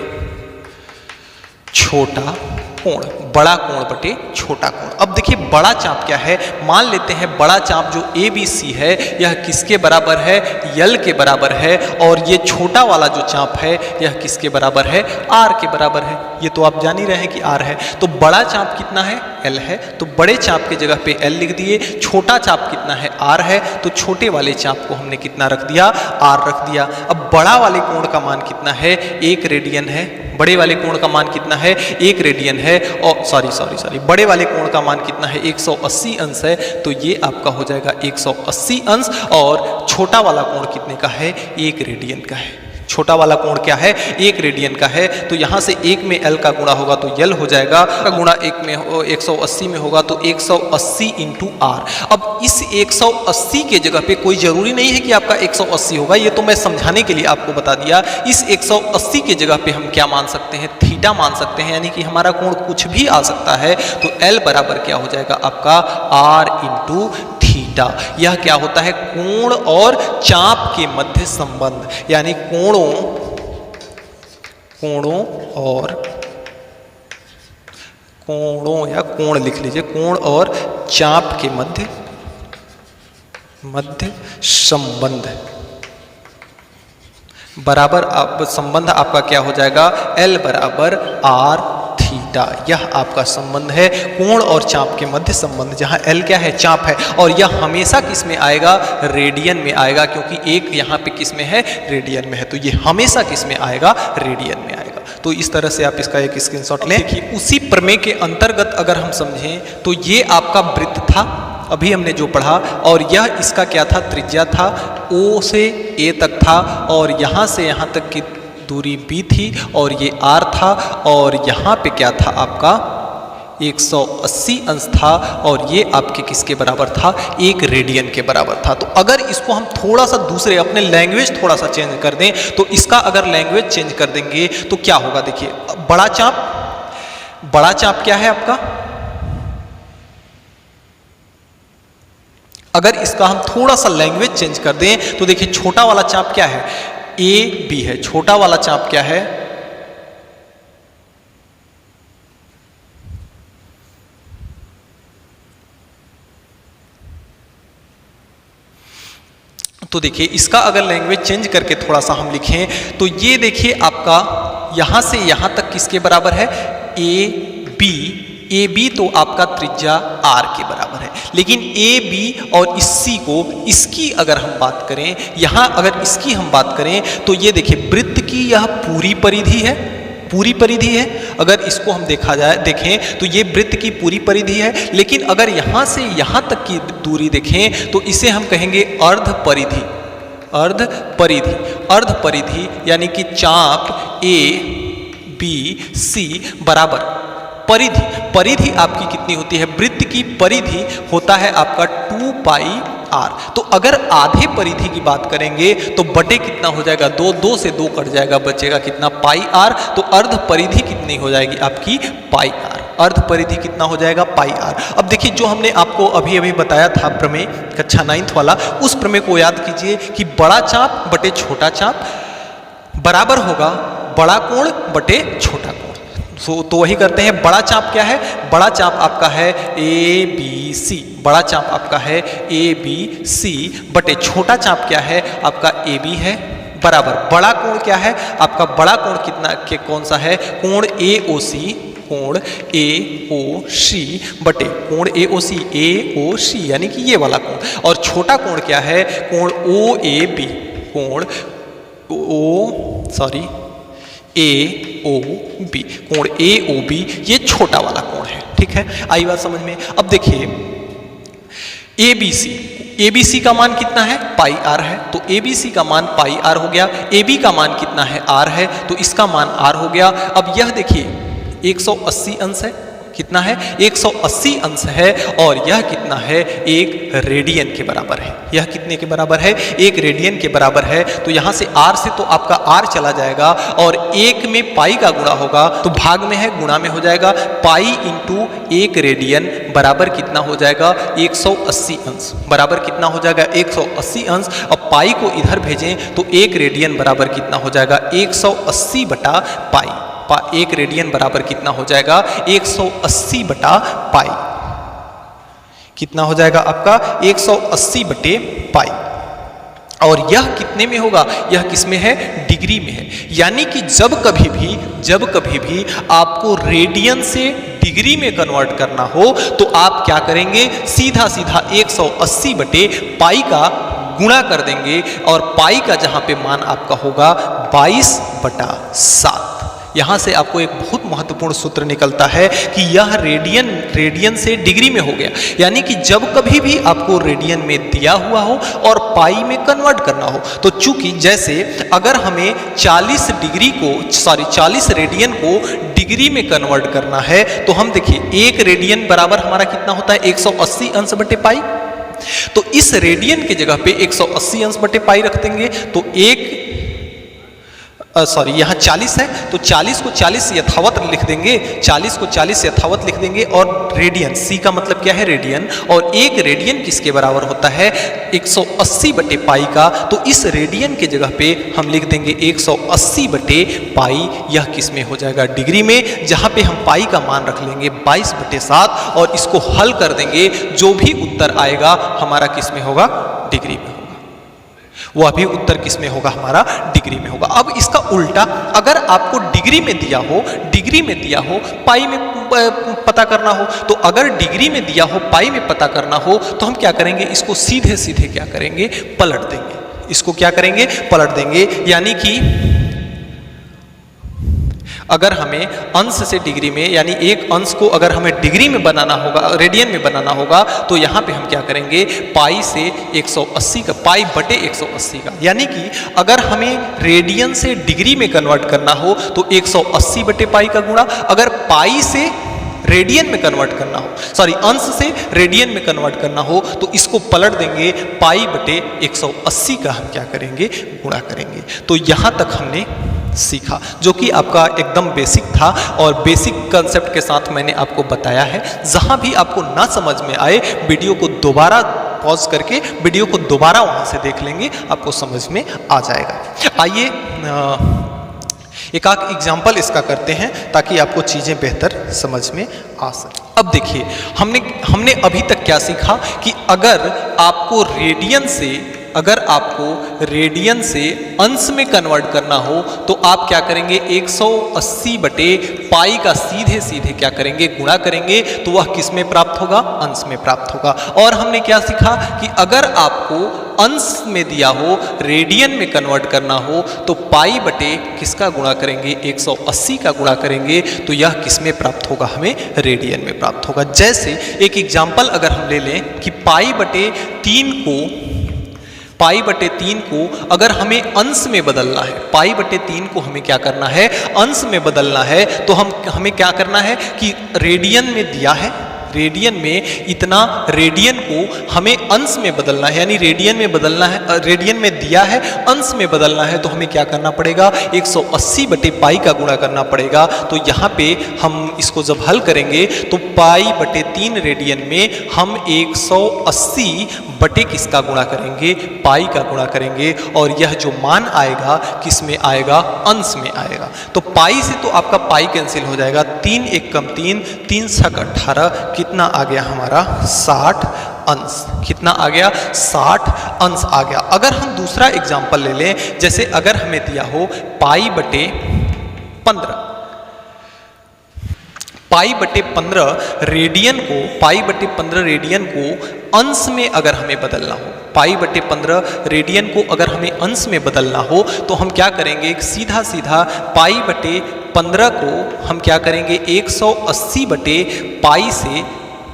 छोटा कोण, बड़ा कोण बटे छोटा कोण। अब देखिए बड़ा चाप क्या है, मान लेते हैं बड़ा चाप जो ABC है यह किसके बराबर है, L के बराबर है, और ये छोटा वाला जो चाप है यह किसके बराबर है, R के बराबर है। ये तो आप जान ही रहे हैं कि R है। तो बड़ा चाप कितना है, L है, तो बड़े चाप की जगह पे L लिख दिए। छोटा चाप कितना है, R है, तो छोटे वाले चाप को हमने कितना रख दिया, R रख दिया। अब बड़ा वाले कोण का मान कितना है, 1 रेडियन है। बड़े वाले कोण का मान कितना है, 1 रेडियन है, और सॉरी बड़े वाले कोण का मान कितना है, 180 अंश है। तो ये आपका हो जाएगा 180 अंश, और छोटा वाला कोण कितने का है, 1 रेडियन का है। छोटा वाला कोण क्या है, 1 रेडियन का है, तो यहाँ से 1 में l का गुणा होगा तो l हो जाएगा, का गुणा 1 में 180 में होगा तो 180 इंटू r। अब इस 180 के जगह पे कोई जरूरी नहीं है कि आपका 180 होगा, ये तो मैं समझाने के लिए आपको बता दिया। इस 180 के जगह पे हम क्या मान सकते हैं, थीटा मान सकते हैं, यानी कि हमारा कोण कुछ भी आ सकता है। तो l बराबर क्या हो जाएगा आपका r इंटू थीटा। यह क्या होता है, कोण और चाप के मध्य संबंध, यानी कोणों या कोण लिख लीजिए, कोण और चाप के मध्य संबंध बराबर संबंध आपका क्या हो जाएगा, L बराबर R थीटा। यह आपका संबंध है कोण और चाप के मध्य संबंध, जहां L क्या है, चाप है, और यह हमेशा किस में आएगा, रेडियन में आएगा, क्योंकि एक यहाँ पे किस में है, रेडियन में है, तो ये हमेशा किस में आएगा, रेडियन में आएगा। तो इस तरह से आप इसका एक स्क्रीनशॉट लें। देखिए उसी प्रमेय के अंतर्गत अगर हम समझें तो ये आपका वृत्त था, अभी हमने जो पढ़ा, और यह इसका क्या था, त्रिज्या था, O से A तक था, और यहाँ से यहाँ तक की दूरी B थी, और ये R था, और यहाँ पे क्या था आपका 180 अंश था, और ये आपके किसके बराबर था, 1 रेडियन के बराबर था। तो अगर इसको हम थोड़ा सा दूसरे अपने लैंग्वेज थोड़ा सा चेंज कर दें, तो इसका अगर लैंग्वेज चेंज कर देंगे तो क्या होगा, देखिए बड़ा चाप क्या है आपका, अगर इसका हम थोड़ा सा लैंग्वेज चेंज कर दें तो देखिए छोटा वाला चाप क्या है, AB है, छोटा वाला चाप क्या है, तो देखिए इसका अगर लैंग्वेज चेंज करके थोड़ा सा हम लिखें तो ये देखिए आपका यहां से यहां तक किसके बराबर है, AB तो आपका त्रिज्या R के बराबर है, लेकिन AB और इसी को, इसकी अगर हम बात करें, यहाँ अगर इसकी हम बात करें तो ये देखिए वृत्त की यह पूरी परिधि है, अगर इसको हम देखें तो ये वृत्त की पूरी परिधि है, लेकिन अगर यहाँ से यहाँ तक की दूरी देखें तो इसे हम कहेंगे अर्ध परिधि, यानी कि चाप ABC बराबर परिधि आपकी कितनी होती है, वृत्त की परिधि होता है आपका 2 पाई r। तो अगर आधे परिधि की बात करेंगे तो बटे कितना हो जाएगा, 2 से 2 कट जाएगा, बचेगा कितना, पाई r। तो अर्ध परिधि कितनी हो जाएगी आपकी, पाई r। अर्ध परिधि कितना हो जाएगा, पाई r। अब देखिए जो हमने आपको अभी बताया था प्रमेय कक्षा 9th वाला, उस प्रमेय को याद कीजिए कि बड़ा चाप बटे छोटा चाप बराबर होगा बड़ा कोण बटे छोटा कोण। तो वही करते हैं, बड़ा चाप क्या है, बड़ा चाप आपका है ABC, बड़ा चाप आपका है ABC बटे छोटा चाप क्या है आपका AB है, बराबर बड़ा कोण क्या है आपका, बड़ा कोण कितना के कौन सा है, कोण AOC बटे कोण AOC यानी कि ये वाला कोण, और छोटा कोण क्या है, कोण AOB कोण AOB ये छोटा वाला कोण है, ठीक है, आई बात समझ में। अब देखिए ABC का मान कितना है, पाई r है, तो ABC का मान पाई r हो गया, AB का मान कितना है, r है, तो इसका मान r हो गया। अब यह देखिए 180 अंश है, कितना है, 180 अंश है, और यह कितना है, 1 रेडियन के बराबर है। यह कितने के बराबर है, 1 रेडियन के बराबर है। तो यहाँ से r से तो आपका r चला जाएगा, और 1 में पाई का गुणा होगा तो भाग में है, गुणा में हो जाएगा, पाई इंटू 1 रेडियन बराबर कितना हो जाएगा, 180 अंश बराबर कितना हो जाएगा, 180 अंश। अब पाई को इधर भेजें तो 1 रेडियन बराबर कितना हो जाएगा, 180 बटा पाई। 1 रेडियन बराबर कितना हो जाएगा, 180 बटा पाई, कितना हो जाएगा आपका 180 बटे पाई। और यह कितने में होगा, यह किसमें है, डिग्री में है। यानी कि जब कभी भी आपको रेडियन से डिग्री में कन्वर्ट करना हो तो आप क्या करेंगे, सीधा 180 बटे पाई का गुणा कर देंगे, और पाई का जहां पे मान आपका होगा 22/7, यहाँ से आपको एक बहुत महत्वपूर्ण सूत्र निकलता है कि यह रेडियन से डिग्री में हो गया। यानी कि जब कभी भी आपको रेडियन में दिया हुआ हो और पाई में कन्वर्ट करना हो, तो चूंकि जैसे अगर हमें 40 रेडियन को डिग्री में कन्वर्ट करना है, तो हम देखिए 1 रेडियन बराबर हमारा कितना होता है 180 अंश बटे पाई। तो इस रेडियन की जगह पे 180 अंश बटे पाई रख देंगे, तो यहाँ 40 है तो 40 को 40 यथावत लिख देंगे, 40 को 40 यथावत लिख देंगे, और रेडियन, सी का मतलब क्या है रेडियन, और 1 रेडियन किसके बराबर होता है 180 बटे पाई का। तो इस रेडियन की जगह पे हम लिख देंगे 180 बटे पाई। यह किस में हो जाएगा डिग्री में, जहाँ पे हम पाई का मान रख लेंगे 22 बटे 7 और इसको हल कर देंगे। जो भी उत्तर आएगा हमारा किस में होगा डिग्री में, वह भी उत्तर किस में होगा हमारा डिग्री में होगा। अब इसका उल्टा, अगर आपको डिग्री में दिया हो पाई में पता करना हो, तो अगर डिग्री में दिया हो पाई में पता करना हो, तो हम क्या करेंगे, इसको सीधे सीधे क्या करेंगे पलट देंगे। इसको क्या करेंगे पलट देंगे। यानी कि अगर हमें अंश से डिग्री में, यानी एक अंश को अगर हमें डिग्री में बनाना होगा, रेडियन में बनाना होगा, तो यहाँ पे हम क्या करेंगे पाई से 180 का, पाई बटे 180 का। यानी कि अगर हमें रेडियन से डिग्री में कन्वर्ट करना हो तो 180 बटे पाई का गुणा, अगर पाई से रेडियन में कन्वर्ट करना हो, अंश से रेडियन में कन्वर्ट करना हो, तो इसको पलट देंगे, पाई बटे 180 का हम क्या करेंगे गुणा करेंगे। तो यहाँ तक हमने सीखा, जो कि आपका एकदम बेसिक था और बेसिक कंसेप्ट के साथ मैंने आपको बताया है। जहाँ भी आपको ना समझ में आए, वीडियो को दोबारा पॉज करके वीडियो को दोबारा वहाँ से देख लेंगे, आपको समझ में आ जाएगा। आइए एक आध एग्जाम्पल इसका करते हैं ताकि आपको चीज़ें बेहतर समझ में आ सके। अब देखिए, हमने अभी तक क्या सीखा कि अगर आपको रेडियन से अंश में कन्वर्ट करना हो, तो आप क्या करेंगे 180 बटे पाई का सीधे सीधे क्या करेंगे गुणा करेंगे, तो वह किस में प्राप्त होगा अंश में प्राप्त होगा। और हमने क्या सीखा कि अगर आपको अंश में दिया हो, रेडियन में कन्वर्ट करना हो, तो पाई बटे किसका गुणा करेंगे 180 का गुणा करेंगे, तो यह किस में प्राप्त होगा हमें रेडियन में प्राप्त होगा। जैसे एक एग्जाम्पल अगर हम ले लें कि पाई बटे 3 को अगर हमें अंश में बदलना है, पाई बटे 3 को हमें क्या करना है अंश में बदलना है, तो हमें क्या करना है कि रेडियन में दिया है, रेडियन में इतना रेडियन को हमें अंश में बदलना है, यानी रेडियन में बदलना है, रेडियन में दिया है अंश में बदलना है, तो हमें क्या करना पड़ेगा 180 बटे पाई का गुणा करना पड़ेगा। तो यहाँ पे हम इसको जब हल करेंगे तो पाई बटे 3 रेडियन में हम 180 बटे किसका गुणा करेंगे पाई का गुणा करेंगे, और यह जो मान आएगा किस में आएगा अंश में आएगा। तो पाई से तो आपका पाई कैंसिल हो जाएगा, 3 1 कम 3, 3 6 18, कितना आ गया हमारा 60 अंश, कितना आ गया 60 अंश आ गया। अगर हम दूसरा एग्जाम्पल ले लें, जैसे अगर हमें दिया हो पाई बटे 15 रेडियन को, पाई बटे 15 रेडियन को अंश में अगर हमें बदलना हो, पाई बटे 15 रेडियन को अगर हमें अंश में बदलना हो, तो हम क्या करेंगे सीधा सीधा पाई बटे 15 को हम क्या करेंगे 180 बटे पाई से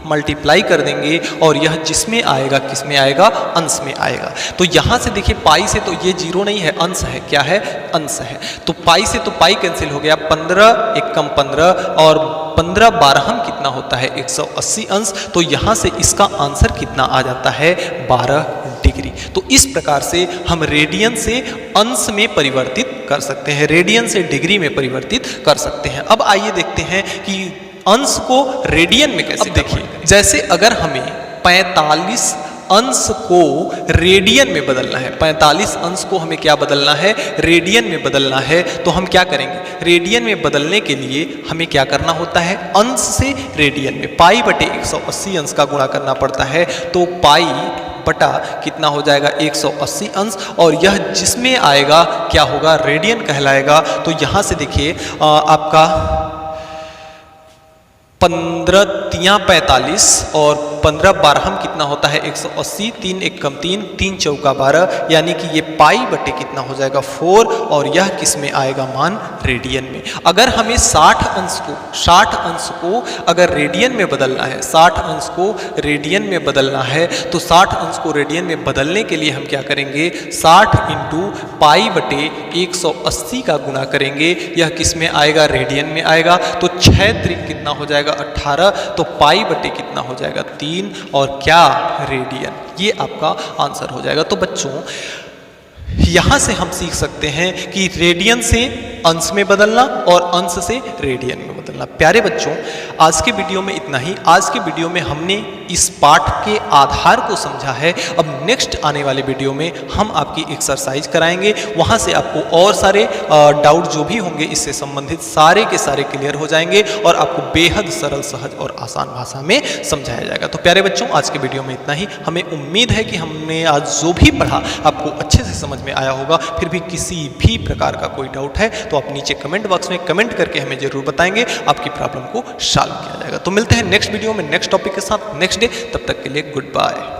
मल्टीप्लाई कर देंगे, और यह जिसमें आएगा किसमें आएगा अंश में आएगा। तो यहाँ से देखिए पाई से तो ये 0 नहीं है, अंश है, क्या है अंश है। तो पाई से तो पाई कैंसिल हो गया, 15 1 कम 15 और 15 12 कितना होता है 180 अंश। तो यहाँ से इसका आंसर कितना आ जाता है 12 डिग्री। तो इस प्रकार से हम रेडियन से अंश में परिवर्तित कर सकते हैं, रेडियन से डिग्री में परिवर्तित कर सकते हैं। अब आइए देखते हैं कि अंश को रेडियन में कैसे। अब देखिए, जैसे अगर हमें 45 अंश को रेडियन में बदलना है, 45 अंश को हमें क्या बदलना है रेडियन में बदलना है, तो हम क्या करेंगे रेडियन में बदलने के लिए हमें क्या करना होता है अंश से रेडियन में पाई बटे 180 अंश का गुणा करना पड़ता है। तो पाई बटा कितना हो जाएगा 180 अंश, और यह जिसमें आएगा क्या होगा रेडियन कहलाएगा। तो यहाँ से देखिए आपका 15 तियां 45 और 15 बारहम कितना होता है 180, 3 एक कम 3, 3 चौका 12, यानी कि ये पाई बटे कितना हो जाएगा 4, और यह किस में आएगा मान रेडियन में। अगर हमें 60 अंश को अगर रेडियन में बदलना है, 60 अंश को रेडियन में बदलना है, तो 60 अंश को रेडियन में बदलने के लिए हम क्या करेंगे, 60 इंटू पाई बटे 180 का गुणा करेंगे, यह किस में आएगा रेडियन में आएगा। तो 6 त्रिक कितना हो जाएगा 18, तो पाई बटे कितना हो जाएगा 3, और क्या रेडियन, ये आपका आंसर हो जाएगा। तो बच्चों यहाँ से हम सीख सकते हैं कि रेडियन से अंश में बदलना और अंश से रेडियन में बदलना। प्यारे बच्चों, आज के वीडियो में इतना ही। आज के वीडियो में हमने इस पाठ के आधार को समझा है। अब नेक्स्ट आने वाले वीडियो में हम आपकी एक्सरसाइज कराएंगे, वहाँ से आपको और सारे डाउट जो भी होंगे इससे संबंधित सारे के सारे क्लियर हो जाएंगे और आपको बेहद सरल, सहज और आसान भाषा में समझाया जाएगा। तो प्यारे बच्चों, आज के वीडियो में इतना ही। हमें उम्मीद है कि हमने आज जो भी पढ़ा आपको अच्छे से समझ में आया होगा। फिर भी किसी भी प्रकार का कोई डाउट है तो आप नीचे कमेंट बॉक्स में कमेंट करके हमें जरूर बताएंगे, आपकी प्रॉब्लम को सॉल्व किया जाएगा। तो मिलते हैं नेक्स्ट वीडियो में नेक्स्ट टॉपिक के साथ नेक्स्ट डे। तब तक के लिए गुड बाय।